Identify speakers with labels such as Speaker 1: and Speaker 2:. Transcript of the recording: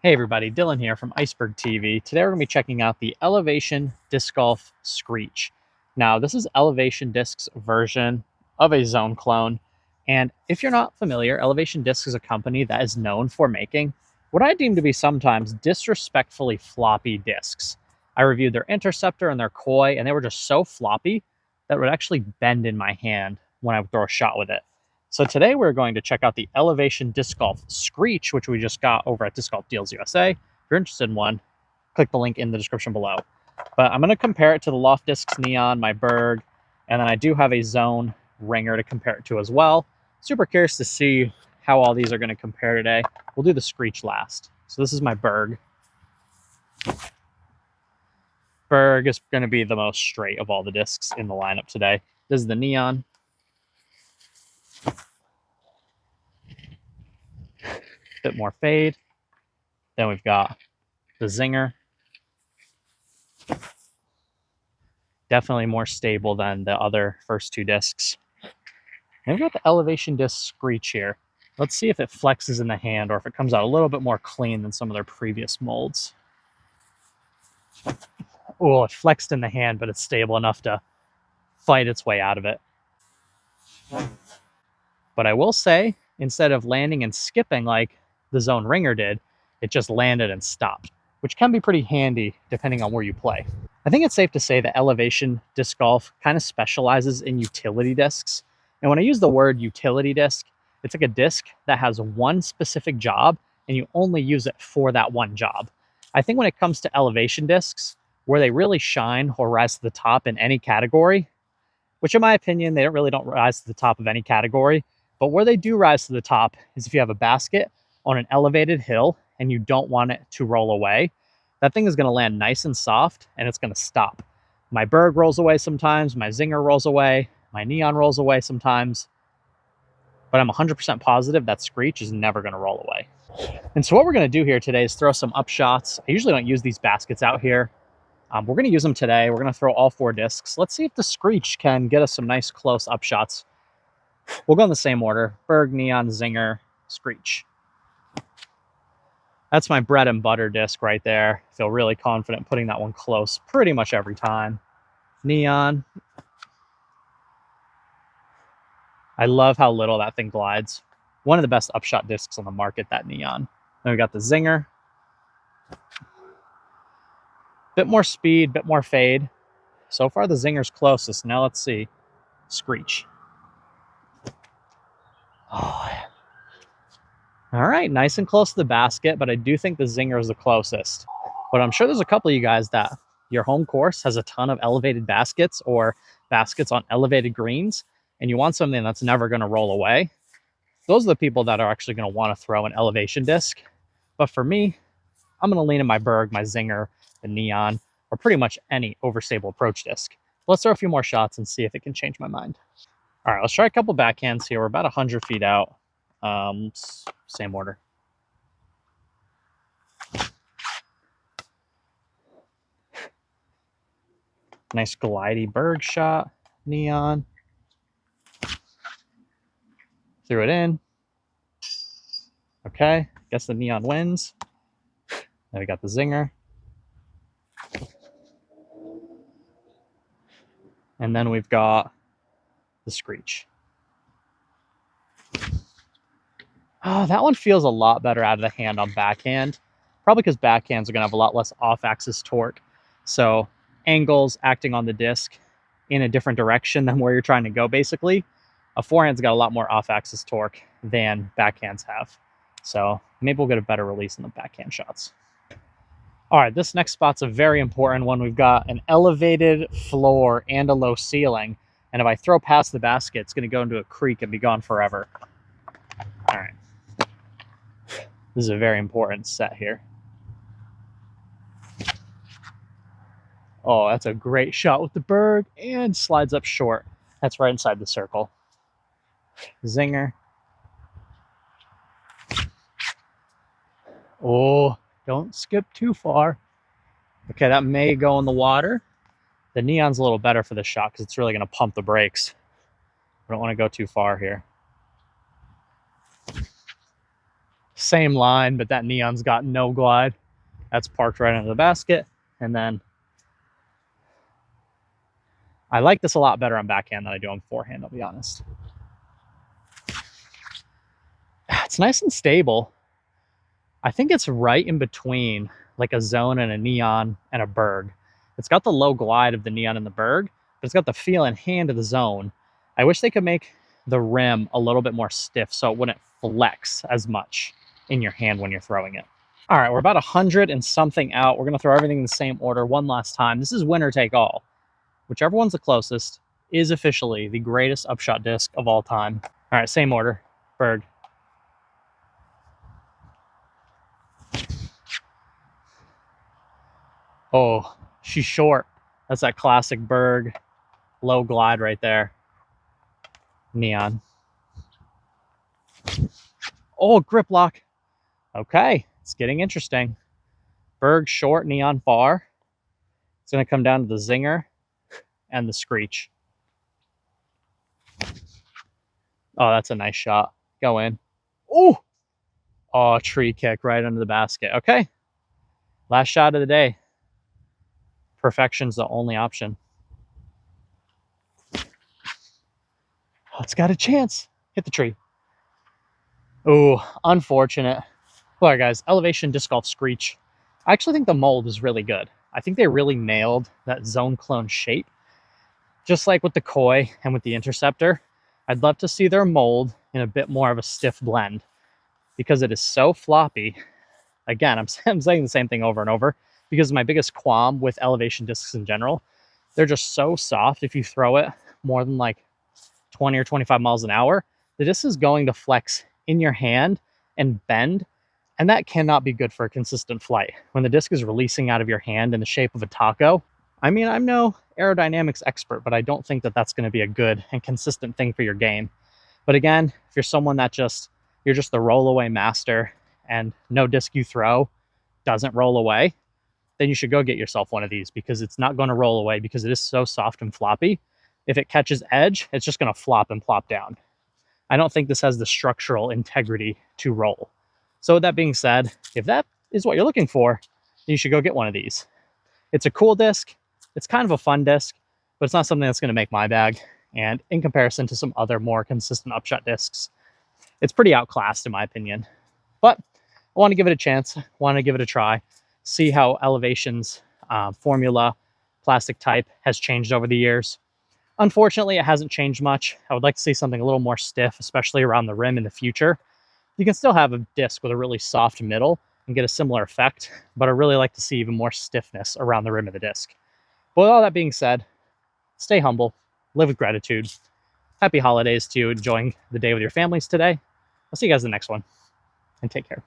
Speaker 1: Hey everybody, Dylan here from Iceberg TV. Today we're going to be checking out the Elevation Disc Golf Screech. Now this is Elevation Disc's version of a Zone clone. And if you're not familiar, Elevation Disc is a company that is known for making what I deem to be sometimes disrespectfully floppy discs. I reviewed their Interceptor and their Koi, and they were just so floppy that it would actually bend in my hand when I would throw a shot with it. So today we're going to check out the Elevation Disc Golf Screech, which we just got over at Disc Golf Deals USA. If you're interested in one, click the link in the description below. But I'm going to compare it to the Loft Discs Neon, my Berg, and then I do have a Zone ringer to compare it to as well. Super curious to see how all these are going to compare today. We'll do the Screech last. So this is my Berg. Berg is going to be the most straight of all the discs in the lineup today. This is the Neon. Bit more fade. Then we've got the Zinger. Definitely more stable than the other first two discs. And we've got the Elevation Disc Screech here. Let's see if it flexes in the hand or if it comes out a little bit more clean than some of their previous molds. Oh, it flexed in the hand, but it's stable enough to fight its way out of it. But I will say, instead of landing and skipping like the Zone ringer did, it just landed and stopped, which can be pretty handy depending on where you play. I think it's safe to say that Elevation Disc Golf kind of specializes in utility discs. And when I use the word utility disc, it's like a disc that has one specific job and you only use it for that one job. I think when it comes to elevation discs, where they really shine or rise to the top in any category, which in my opinion, they really don't rise to the top of any category, but where they do rise to the top is if you have a basket on an elevated hill and you don't want it to roll away. That thing is going to land nice and soft and it's going to stop. My Berg rolls away sometimes, my Zinger rolls away, my Neon rolls away sometimes, but I'm 100% positive that Screech is never going to roll away. And so what we're going to do here today is throw some up shots. I usually don't use these baskets out here. We're going to use them today. We're going to throw all four discs. Let's see if the Screech can get us some nice close up shots. We'll go in the same order: Berg, Neon, Zinger, Screech. That's my bread and butter disc right there. I feel really confident putting that one close pretty much every time. Neon. I love how little that thing glides. One of the best upshot discs on the market, that Neon. Then we got the Zinger. Bit more speed, bit more fade. So far the Zinger's closest. Now let's see. Screech. Oh. All right, nice and close to the basket, but I do think the Zinger is the closest. But I'm sure there's a couple of you guys that your home course has a ton of elevated baskets or baskets on elevated greens, and you want something that's never going to roll away. Those are the people that are actually going to want to throw an elevation disc. But for me, I'm going to lean in my Berg, my Zinger, the Neon, or pretty much any overstable approach disc. Let's throw a few more shots and see if it can change my mind. All right, let's try a couple backhands here. We're about 100 feet out. Same order. Nice glidey Berg shot, Neon. Threw it in. Okay, guess the Neon wins. Then we got the Zinger. And then we've got the Screech. Oh, that one feels a lot better out of the hand on backhand. Probably because backhands are going to have a lot less off-axis torque. So angles acting on the disc in a different direction than where you're trying to go, basically. A forehand's got a lot more off-axis torque than backhands have. So maybe we'll get a better release in the backhand shots. All right, this next spot's a very important one. We've got an elevated floor and a low ceiling. And if I throw past the basket, it's going to go into a creek and be gone forever. All right. This is a very important set here. Oh, that's a great shot with the Berg and slides up short. That's right inside the circle. Zinger. Oh, don't skip too far. Okay, that may go in the water. The Neon's a little better for this shot because it's really going to pump the brakes. I don't want to go too far here. Same line, but that Neon's got no glide. That's parked right under the basket. And then I like this a lot better on backhand than I do on forehand, I'll be honest. It's nice and stable. I think it's right in between like a Zone and a Neon and a Berg. It's got the low glide of the Neon and the Berg, but it's got the feel and hand of the Zone. I wish they could make the rim a little bit more stiff so it wouldn't flex as much in your hand when you're throwing it. All right, we're about 100 and something out. We're gonna throw everything in the same order one last time. This is winner take all. Whichever one's the closest is officially the greatest upshot disc of all time. All right, same order. Berg. Oh, she's short. That's that classic Berg low glide right there. Neon. Oh, grip lock. Okay, it's getting interesting. Berg short, Neon far. It's going to come down to the zinger and the screech. Oh, that's a nice shot. Go in. Oh, oh, tree kick right under the basket. Okay, last shot of the day. Perfection's the only option. Oh, it's got a chance. Hit the tree. Oh, unfortunate. All right, guys, elevation disc golf screech. I actually think the mold is really good. I think they really nailed that Zone clone shape. Just like with the Koi and with the Interceptor, I'd love to see their mold in a bit more of a stiff blend because it is so floppy. Again, I'm saying the same thing over and over because my biggest qualm with elevation discs in general, they're just so soft. If you throw it more than like 20 or 25 miles an hour, the disc is going to flex in your hand and bend. And that cannot be good for a consistent flight. When the disc is releasing out of your hand in the shape of a taco, I mean, I'm no aerodynamics expert, but I don't think that that's going to be a good and consistent thing for your game. But again, if you're someone that you're just the roll away master and no disc you throw doesn't roll away, then you should go get yourself one of these because it's not going to roll away because it is so soft and floppy. If it catches edge, it's just going to flop and plop down. I don't think this has the structural integrity to roll. So with that being said, if that is what you're looking for, then you should go get one of these. It's a cool disc. It's kind of a fun disc, but it's not something that's going to make my bag. And in comparison to some other more consistent upshot discs, it's pretty outclassed in my opinion. But I want to give it a chance. Want to give it a try. See how Elevation's formula, plastic type has changed over the years. Unfortunately, it hasn't changed much. I would like to see something a little more stiff, especially around the rim in the future. You can still have a disc with a really soft middle and get a similar effect, but I really like to see even more stiffness around the rim of the disc. But with all that being said, stay humble, live with gratitude. Happy holidays to you, enjoying the day with your families today. I'll see you guys in the next one, and take care.